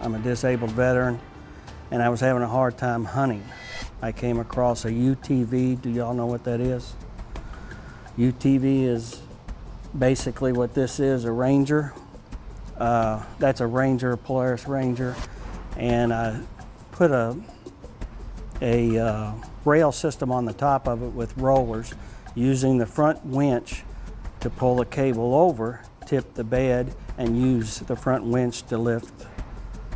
I'm a disabled veteran, and I was having a hard time hunting. I came across a UTV. Do y'all know what that is? UTV is basically what this is, a Ranger. That's a Ranger, a Polaris Ranger, and I put a rail system on the top of it with rollers, using the front winch to pull the cable over, tip the bed, and use the front winch to lift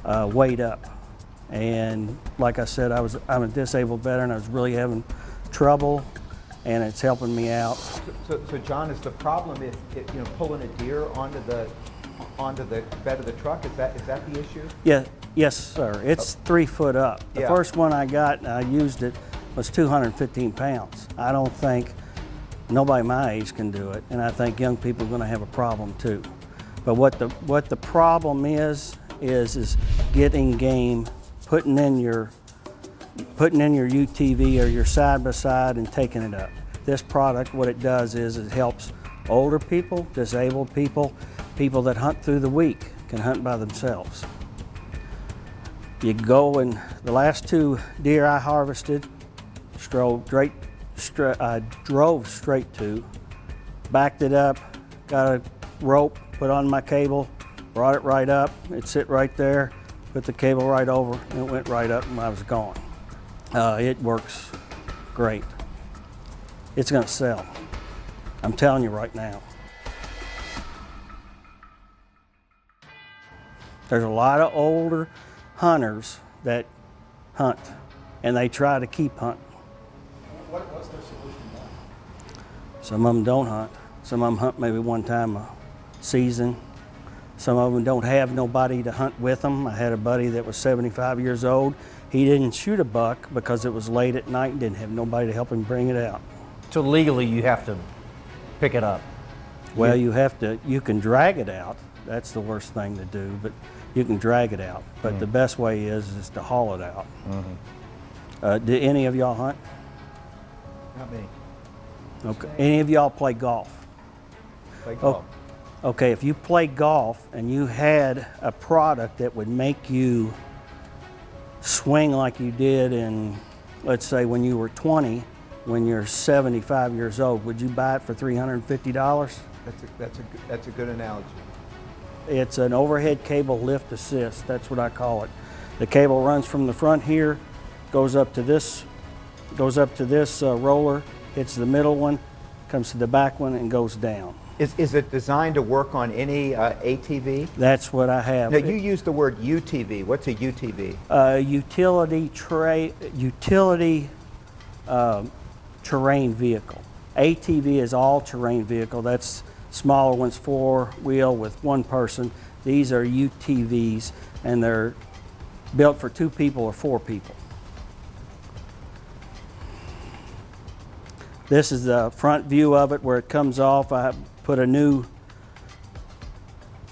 weight up. And like I said, I'm a disabled veteran. I was really having trouble, and it's helping me out. So John, is the problem if pulling a deer onto the bed of the truck? Is that the issue? Yeah, yes, sir. It's 3 foot up. The Yeah. first one I got and I used it was 215 pounds. I don't think nobody my age can do it, and I think young people are going to have a problem too. But what the problem is getting game, putting in your UTV or your side by side and taking it up. This product, what it does is it helps older people, disabled people, people that hunt through the week can hunt by themselves. You go, and the last 2 deer I harvested, I drove straight to, backed it up, got a rope, put on my cable, brought it right up, it sit right there, put the cable right over, and it went right up, and I was gone. It works great. It's gonna sell. I'm telling you right now. There's a lot of older hunters that hunt, and they try to keep hunting. What's their solution now? Some of them don't hunt. Some of them hunt maybe one time a season. Some of them don't have nobody to hunt with them. I had a buddy that was 75 years old. He didn't shoot a buck because it was late at night and didn't have nobody to help him bring it out. So legally, you have to pick it up. Well, you can drag it out. That's the worst thing to do, but you can drag it out. But the best way is to haul it out. Do any of y'all hunt? Not me. Okay. Any of y'all play golf? Play golf. Okay, if you play golf and you had a product that would make you swing like you did in, let's say, when you were 20, when you're 75 years old, would you buy it for $350? That's a good analogy. It's an overhead cable lift assist. That's what I call it. The cable runs from the front here, goes up to this roller, hits the middle one, comes to the back one, and goes down. Is it designed to work on any ATV? That's what I have. Now, you use the word UTV. What's a UTV? Utility terrain vehicle. ATV is all terrain vehicle. That's smaller ones, 4-wheel with 1 person. These are UTVs, and they're built for 2 people or 4 people. This is the front view of it where it comes off. I put a new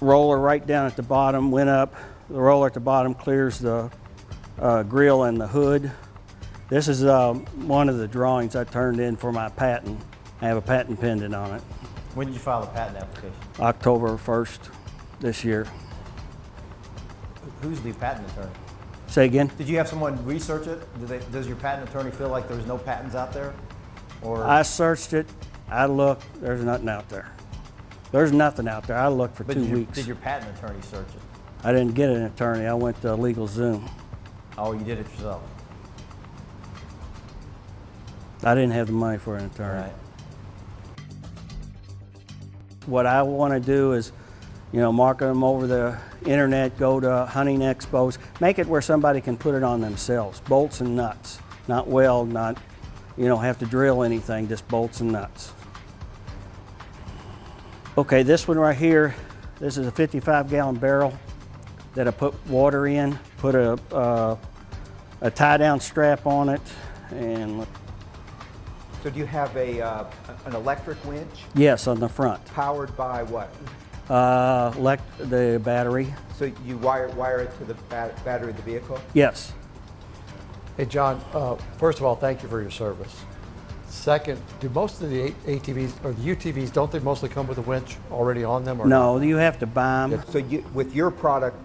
roller right down at the bottom, went up. The roller at the bottom clears the grill and the hood. This is one of the drawings I turned in for my patent. I have a patent pending on it. When did you file the patent application? October 1st this year. Who's the patent attorney? Say again? Did you have someone research it? Does your patent attorney feel like there's no patents out there? Or I searched it, I looked, there's nothing out there. There's nothing out there. I looked for 2 weeks. Did your patent attorney search it? I didn't get an attorney. I went to LegalZoom. Oh, you did it yourself. I didn't have the money for an attorney. Right. What I want to do is, market them over the internet, go to hunting expos, make it where somebody can put it on themselves. Bolts and nuts, not weld, not, have to drill anything, just bolts and nuts. Okay, this one right here, this is a 55-gallon barrel that I put water in, put a tie-down strap on it, and So do you have an electric winch? yes, on the front. Powered by what? The battery. So you wire it to the battery of the vehicle? Yes. Hey, John, first of all, thank you for your service. Second, do most of the ATVs or the UTVs, don't they mostly come with a winch already on them? Or No, you have to buy them. So with your product,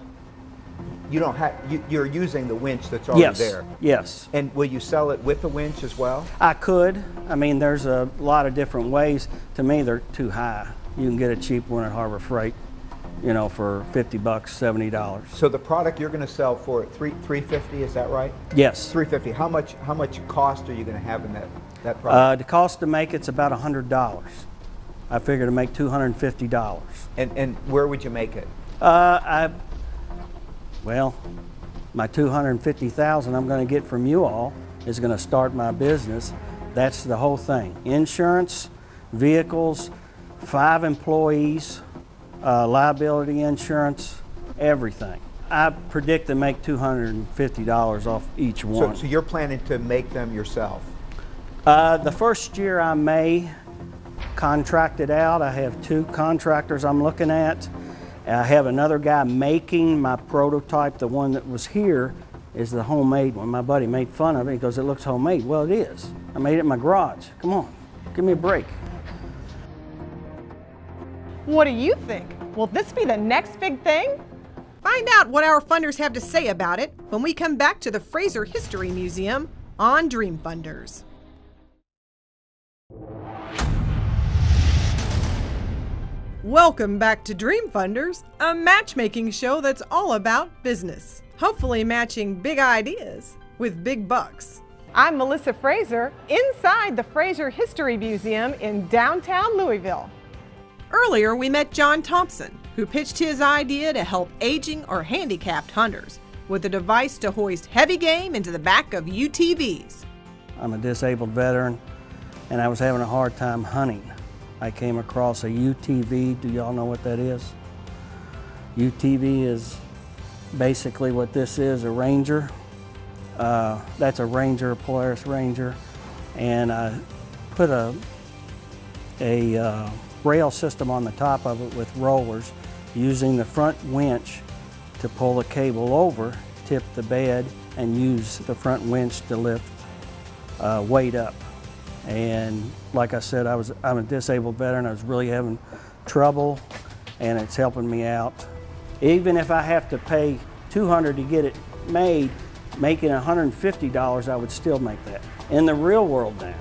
you don't have, you're using the winch that's already Yes, there. yes. And will you sell it with the winch as well? I could. I mean, there's a lot of different ways. To me, they're too high. You can get a cheap one at Harbor Freight, you know, for $50, $70. So the product you're going to sell for $350, is that right? Yes. $350. How much cost are you going to have in that product? The cost to make it's about $100. I figure to make $250. And where would you make it? Well, my $250,000 I'm going to get from you all is going to start my business. That's the whole thing. Insurance, vehicles, 5 employees, liability insurance, everything. I predict to make $250 off each one. So you're planning to make them yourself? The first year I may contract it out. I have 2 contractors I'm looking at. I have another guy making my prototype. The one that was here is the homemade one. My buddy made fun of it because it looks homemade. Well, it is. I made it in my garage. Come on, give me a break. What do you think? Will this be the next big thing? Find out what our funders have to say about it when we come back to the Fraser History Museum on Dream Funders. Welcome back to Dream Funders, a matchmaking show that's all about business. Hopefully matching big ideas with big bucks. I'm Melissa Fraser, inside the Fraser History Museum in downtown Louisville. Earlier, we met John Thompson, who pitched his idea to help aging or handicapped hunters with a device to hoist heavy game into the back of UTVs. I'm a disabled veteran, and I was having a hard time hunting. I came across a UTV. Do y'all know what that is? UTV is basically what this is, a Ranger. That's a Ranger, a Polaris Ranger. And I put a rail system on the top of it with rollers, using the front winch to pull the cable over, tip the bed, and use the front winch to lift weight up. And like I said, I'm a disabled veteran. I was really having trouble, and it's helping me out. Even if I have to pay $200 to get it made, making $150, I would still make that. In the real world now,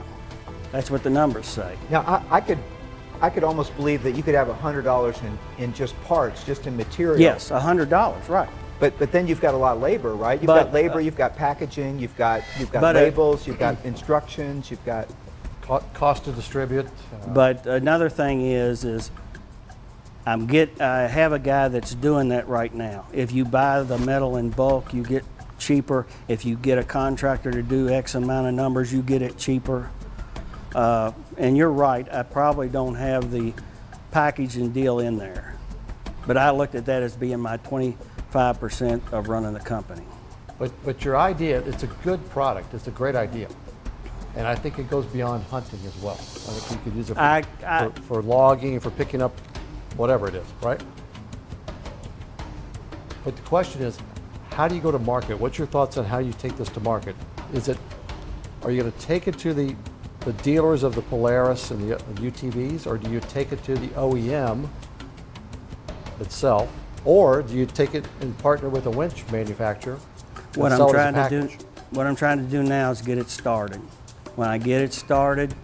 that's what the numbers say. Now, I could almost believe that you could have $100 in just parts, just in material. Yes, $100, right. But then you've got a lot of labor, right? You've But, got labor, you've got packaging, you've got but, labels, you've got instructions, you've got. Cost to distribute. But another thing is I have a guy that's doing that right now. If you buy the metal in bulk, you get cheaper. If you get a contractor to do X amount of numbers, you get it cheaper. And you're right, I probably don't have the packaging deal in there. But I looked at that as being my 25% of running the company. But your idea, it's a good product. It's a great idea. And I think it goes beyond hunting as well. I think you could use it for logging, for picking up whatever it is, right? But the question is, how do you go to market? What's your thoughts on how you take this to market? Are you going to take it to the dealers of the Polaris and the UTVs, or do you take it to the OEM itself, or do you take it and partner with a winch manufacturer and What sell I'm it as a trying to do, package? what I'm trying to do now is get it started. When I get it started,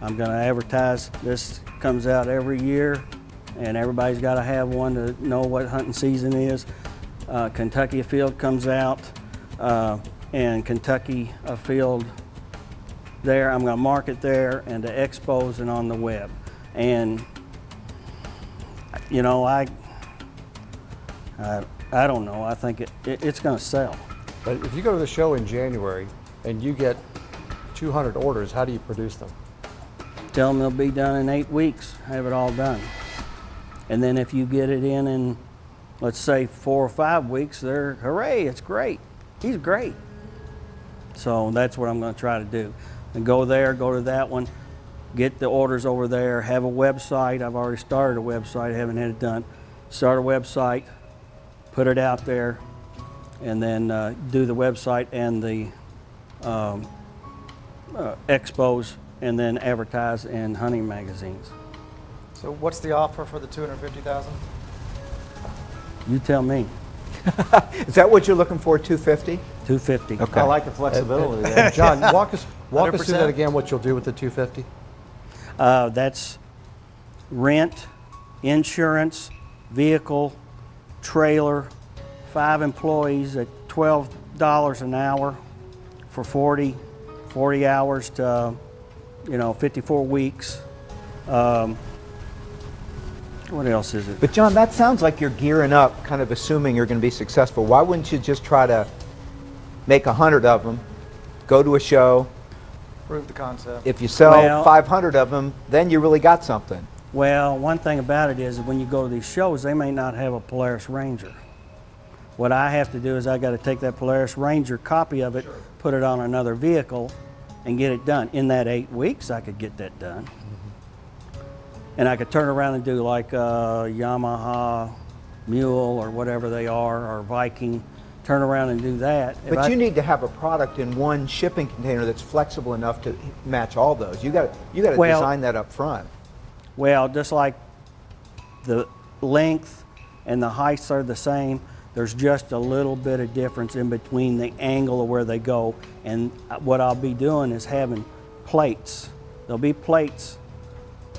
I'm going to advertise. This comes out every year, and everybody's got to have one to know what hunting season is. Kentucky Afield comes out, and Kentucky Afield there. I'm going to mark it there, and the expos and on the web. And you know, I don't know. I think it's going to sell. But if you go to the show in January and you get 200 orders, how do you produce them? Tell them they'll be done in 8 weeks, have it all done. And then if you get it in, let's say 4 or 5 weeks, they're, hooray, it's great. He's great. So that's what I'm going to try to do. And go there, go to that one, get the orders over there, have a website. I've already started a website, I haven't had it done. Start a website, put it out there, and then do the website and the expos, and then advertise in hunting magazines. So what's the offer for the $250,000? You tell me. Is that what you're looking for, 250? 250. Okay. I like the flexibility there. John, walk us through 100%. that again, what you'll do with the 250? That's rent, insurance, vehicle, trailer, 5 employees at $12 an hour for 40 hours to, 54 weeks. What else is it? But John, that sounds like you're gearing up, kind of assuming you're going to be successful. Why wouldn't you just try to make 100 of them, go to a show? Prove the concept. If you sell Well- 500 of them, then you really got something. Well, one thing about it is when you go to these shows, they may not have a Polaris Ranger. What I have to do is I got to take that Polaris Ranger copy of it, put it on another vehicle, and get it done. In that 8 weeks, I could get that done. And I could turn around and do like Yamaha Mule or whatever they are, or Viking, turn around and do that. If But I- you need to have a product in one shipping container that's flexible enough to match all those. You got to Well- design that up front. Well, just like the length and the heights are the same, there's just a little bit of difference in between the angle of where they go. And what I'll be doing is having plates. There'll be plates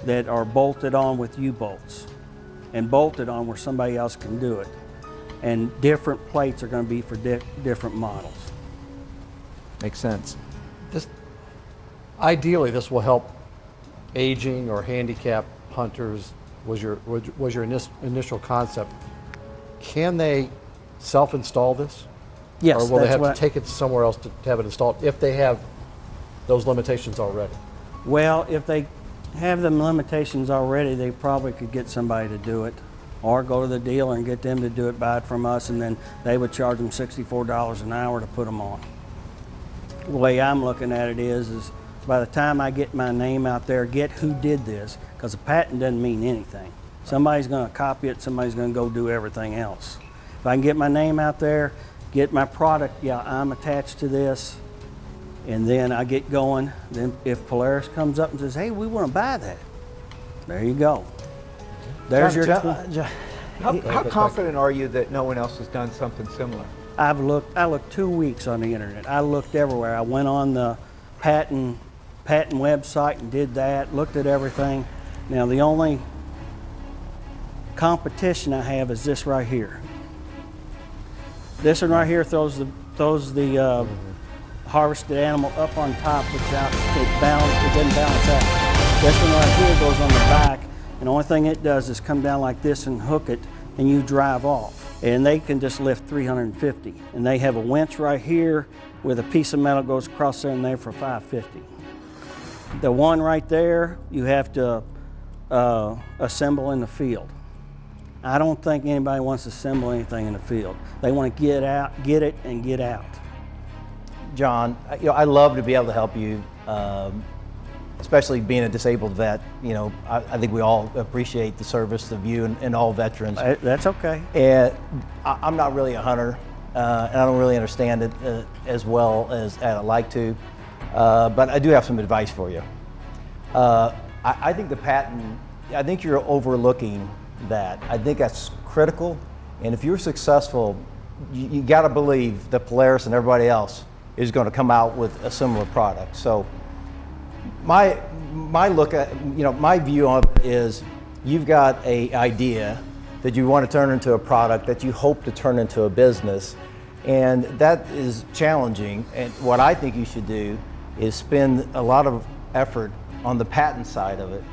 that are bolted on with U-bolts and bolted on where somebody else can do it. And different plates are going to be for different models. Makes sense. Ideally, this will help aging or handicapped hunters, was your initial concept. Can they self-install this? Yes, Or will they that's have what to take it somewhere else to have it installed if they have those limitations already? Well, if they have them limitations already, they probably could get somebody to do it, or go to the dealer and get them to do it, buy it from us, and then they would charge them $64 an hour to put them on. The way I'm looking at it is by the time I get my name out there, get who did this, because a patent doesn't mean anything. Somebody's going to copy it, somebody's going to go do everything else. If I can get my name out there, get my product, yeah, I'm attached to this, and then I get going. Then if Polaris comes up and says, hey, we want to buy that, there you go. There's your. How confident are you that no one else has done something similar? I looked 2 weeks on the internet. I looked everywhere. I went on the patent website and did that, looked at everything. Now the only competition I have is this right here. This one right here throws the harvested animal up on top, which out it doesn't balance out. This one right here goes on the back, and the only thing it does is come down like this and hook it, and you drive off. And they can just lift 350. And they have a winch right here with a piece of metal goes across there and there for 550. The one right there, you have to assemble in the field. I don't think anybody wants to assemble anything in the field. They want to get it and get out. John, I love to be able to help you, especially being a disabled vet. I think we all appreciate the service of you and all veterans. That's okay. And I'm not really a hunter, and I don't really understand it as well as I'd like to, but I do have some advice for you. I think the patent, I think you're overlooking that. I think that's critical, and if you're successful, you got to believe that Polaris and everybody else is going to come out with a similar product. So my look at, my view on it is you've got an idea that you want to turn into a product that you hope to turn into a business, and that is challenging. And what I think you should do is spend a lot of effort on the patent side of it,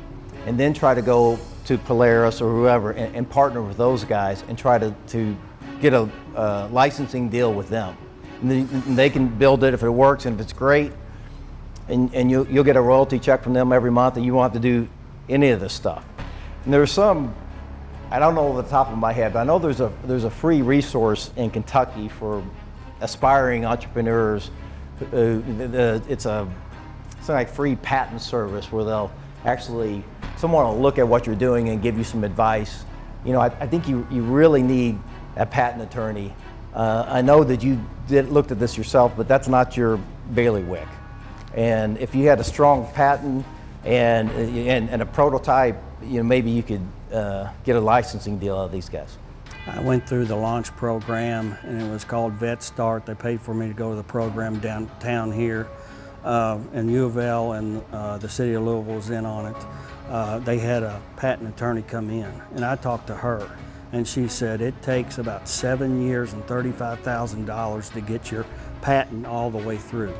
and then try to go to Polaris or whoever and partner with those guys and try to get a licensing deal with them. And they can build it if it works, and if it's great, and you'll get a royalty check from them every month, and you won't have to do any of this stuff. And there's some, I don't know off the top of my head, but I know there's a free resource in Kentucky for aspiring entrepreneurs. It's something like free patent service where they'll actually, someone will look at what you're doing and give you some advice. I think you really need a patent attorney. I know that you looked at this yourself, but that's not your bailiwick. And if you had a strong patent and a prototype, maybe you could get a licensing deal out of these guys. I went through the launch program, and it was called Vet Start. They paid for me to go to the program downtown here, and U of L and the city of Louisville was in on it. They had a patent attorney come in, and I talked to her, and she said it takes about 7 years and $35,000 to get your patent all the way through.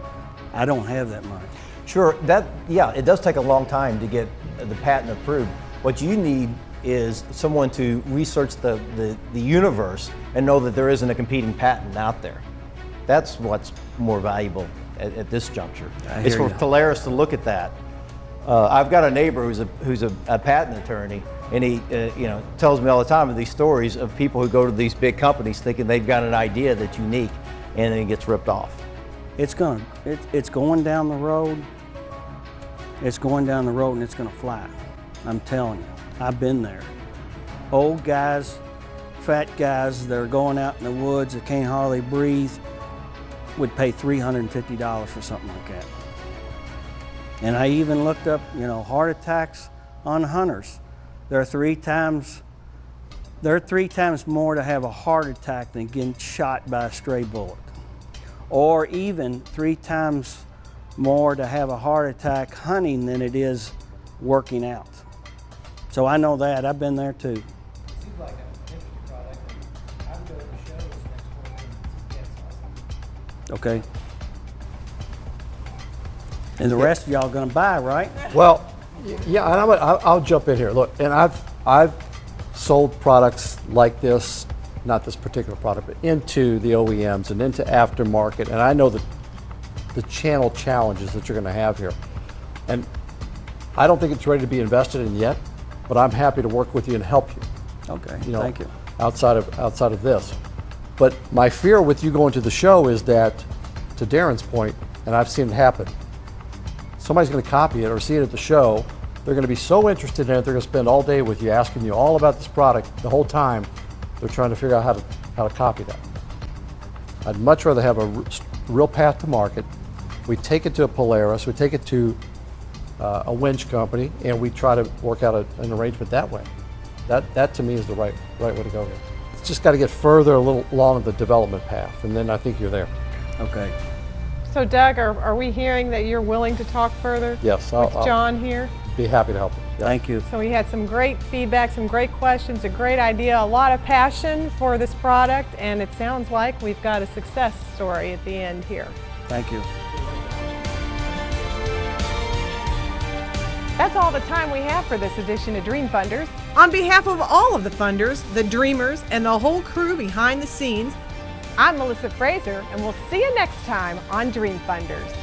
I don't have that money. Sure, it does take a long time to get the patent approved. What you need is someone to research the universe and know that there isn't a competing patent out there. That's what's more valuable at this juncture. I It's hear for you. Polaris to look at that. I've got a neighbor who's a patent attorney, and he tells me all the time of these stories of people who go to these big companies thinking they've got an idea that's unique, and then it gets ripped off. It's going down the road. It's going down the road, and it's going to fly. I'm telling you, I've been there. Old guys, fat guys that are going out in the woods that can't hardly breathe would pay $350 for something like that. And I even looked up, heart attacks on hunters. They're three times more to have a heart attack than getting shot by a stray bullet, or even 3 times more to have a heart attack hunting than it is working out. So I know that. I've been there too. Seems like an interesting product. I would go to the shows next week. It's awesome. Okay. And the rest of y'all gonna buy, right? Well, yeah, and I'll jump in here. Look, and I've sold products like this, not this particular product, but into the OEMs and into aftermarket, and I know the channel challenges that you're going to have here. And I don't think it's ready to be invested in yet, but I'm happy to work with you and help you. Okay, You know, thank you. outside of this. But my fear with you going to the show is that, to Darren's point, and I've seen it happen, somebody's going to copy it or see it at the show. They're going to be so interested in it, they're going to spend all day with you asking you all about this product. The whole time, they're trying to figure out how to copy that. I'd much rather have a real path to market. We take it to a Polaris, we take it to a winch company, and we try to work out an arrangement that way. That to me is the right way to go here. It's just got to get further a little along the development path, and then I think you're there. Okay. So Doug, are we hearing that you're willing to talk further Yes, with I'll John here? be happy to help you. Yeah. Thank you. So we had some great feedback, some great questions, a great idea, a lot of passion for this product, and it sounds like we've got a success story at the end here. Thank you. That's all the time we have for this edition of Dream Funders. On behalf of all of the funders, the dreamers, and the whole crew behind the scenes, I'm Melissa Fraser, and we'll see you next time on Dream Funders.